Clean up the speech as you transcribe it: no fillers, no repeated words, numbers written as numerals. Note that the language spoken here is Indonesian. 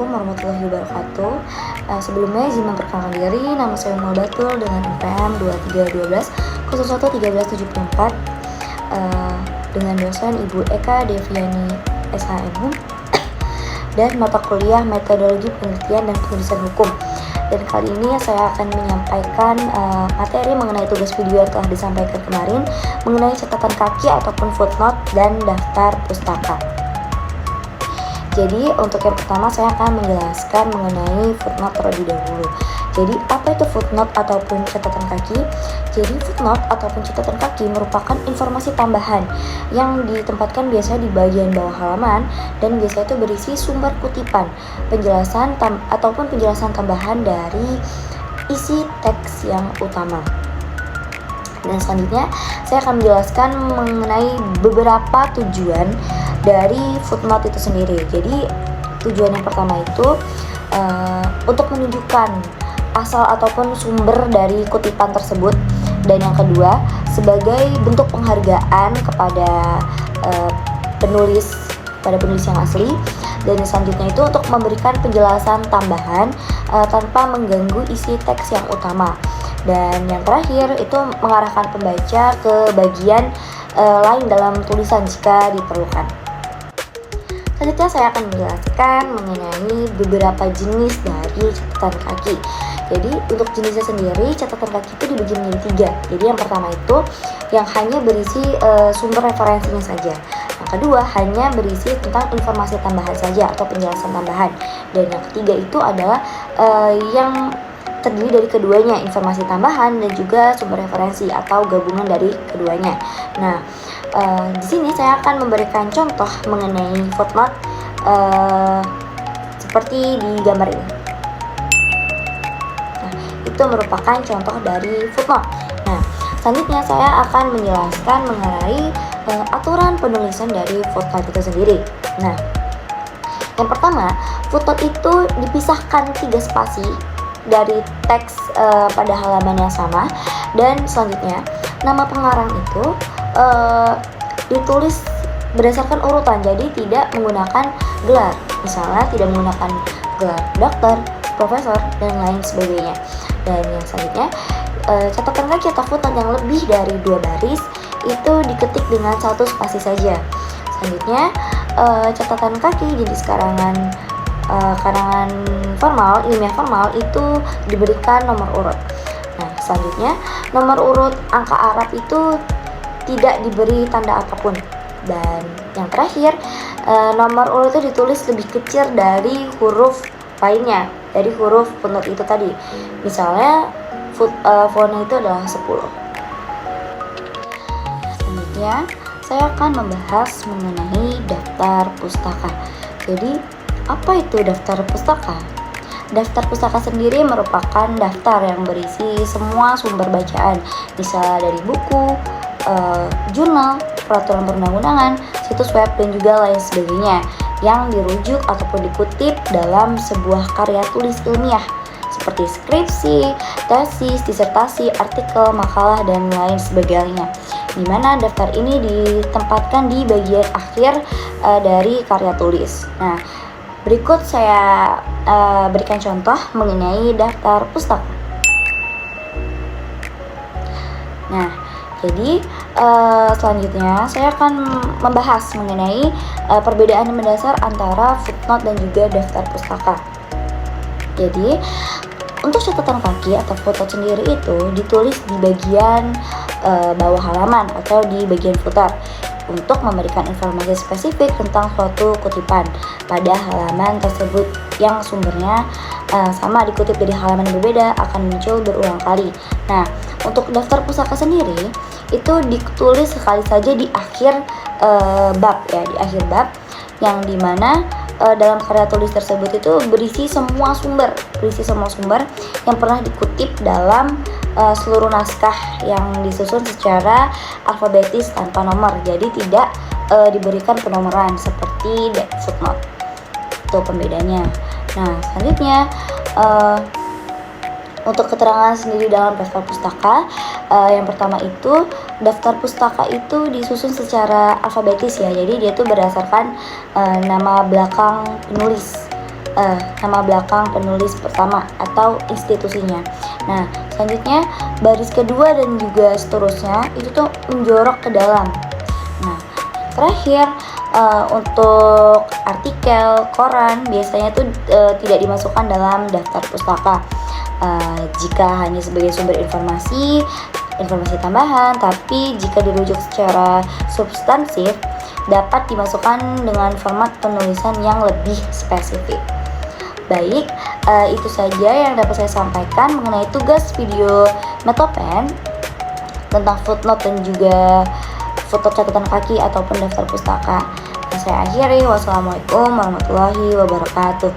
warahmatullahi wabarakatuh. Sebelumnya izin memperkenalkan diri, nama saya Umul Batul dengan NPM 2312 011374 dengan dosen Ibu Eka Deviani SHMU dan mata kuliah Metodologi Penelitian dan Penulisan Hukum. Dan kali ini saya akan menyampaikan materi mengenai tugas video yang telah disampaikan kemarin mengenai catatan kaki ataupun footnote dan daftar pustaka. Jadi untuk yang pertama saya akan menjelaskan mengenai footnote terlebih dahulu. Jadi apa itu footnote ataupun catatan kaki? Jadi footnote ataupun catatan kaki merupakan informasi tambahan yang ditempatkan biasanya di bagian bawah halaman dan biasanya itu berisi sumber kutipan, penjelasan ataupun penjelasan tambahan dari isi teks yang utama. Dan selanjutnya saya akan menjelaskan mengenai beberapa tujuan dari footnote itu sendiri. Jadi tujuan yang pertama itu untuk menunjukkan asal ataupun sumber dari kutipan tersebut, dan yang kedua sebagai bentuk penghargaan kepada penulis yang asli, dan selanjutnya itu untuk memberikan penjelasan tambahan tanpa mengganggu isi teks yang utama, dan yang terakhir itu mengarahkan pembaca ke bagian lain dalam tulisan jika diperlukan. Selanjutnya saya akan menjelaskan mengenai beberapa jenis dari catatan kaki. Jadi untuk jenisnya sendiri, catatan kaki itu dibagi menjadi 3. Jadi yang pertama itu yang hanya berisi sumber referensinya saja. Yang kedua hanya berisi tentang informasi tambahan saja atau penjelasan tambahan. Dan yang ketiga itu adalah yang terdiri dari keduanya, informasi tambahan dan juga sumber referensi atau gabungan dari keduanya. Nah, di sini saya akan memberikan contoh mengenai footnote seperti di gambar ini. Nah, itu merupakan contoh dari footnote. Nah, selanjutnya saya akan menjelaskan mengenai aturan penulisan dari footnote itu sendiri. Nah, yang pertama, footnote itu dipisahkan 3 spasi dari teks pada halaman yang sama, dan selanjutnya nama pengarang itu ditulis berdasarkan urutan, jadi tidak menggunakan gelar, misalnya tidak menggunakan gelar dokter, profesor, dan lain sebagainya. Dan yang selanjutnya catatan kaki atau footnote yang lebih dari 2 baris itu diketik dengan 1 spasi saja. Selanjutnya catatan kaki jenis karangan formal, ilmiah formal itu diberikan nomor urut. Nah, selanjutnya nomor urut angka Arab itu tidak diberi tanda apapun. Dan yang terakhir, nomor urut itu ditulis lebih kecil dari huruf lainnya, dari huruf footnote itu tadi. Misalnya fontnya itu adalah 10. Selanjutnya saya akan membahas mengenai daftar pustaka. Jadi apa itu daftar pustaka? Daftar pustaka sendiri merupakan daftar yang berisi semua sumber bacaan, misalnya dari buku, jurnal, peraturan perundang-undangan, situs web, dan juga lain sebagainya yang dirujuk ataupun dikutip dalam sebuah karya tulis ilmiah seperti skripsi, tesis, disertasi, artikel, makalah, dan lain sebagainya, di mana daftar ini ditempatkan di bagian akhir dari karya tulis. Nah, berikut saya berikan contoh mengenai daftar pustaka. Nah, jadi selanjutnya saya akan membahas mengenai perbedaan mendasar antara footnote dan juga daftar pustaka. Jadi untuk catatan kaki atau footnote sendiri itu ditulis di bagian bawah halaman atau di bagian footer untuk memberikan informasi spesifik tentang suatu kutipan pada halaman tersebut yang sumbernya sama dikutip dari halaman yang berbeda akan muncul berulang kali. Nah, untuk daftar pustaka sendiri itu ditulis sekali saja di akhir bab ya, di akhir bab, yang dimana dalam karya tulis tersebut itu berisi semua sumber yang pernah dikutip dalam seluruh naskah yang disusun secara alfabetis tanpa nomor, jadi tidak diberikan penomoran seperti footnote. Itu pembedanya. Nah, selanjutnya untuk keterangan sendiri dalam daftar pustaka, yang pertama itu daftar pustaka itu disusun secara alfabetis ya, jadi dia itu berdasarkan nama belakang penulis nama belakang penulis pertama atau institusinya. Nah, selanjutnya baris kedua dan juga seterusnya itu tuh menjorok ke dalam. Nah, terakhir untuk artikel koran biasanya tuh tidak dimasukkan dalam daftar pustaka jika hanya sebagai sumber informasi tambahan, tapi jika dirujuk secara substansif dapat dimasukkan dengan format penulisan yang lebih spesifik. Baik, itu saja yang dapat saya sampaikan mengenai tugas video Metopen tentang footnote dan juga footnote catatan kaki ataupun daftar pustaka. Saya akhiri, wassalamualaikum warahmatullahi wabarakatuh.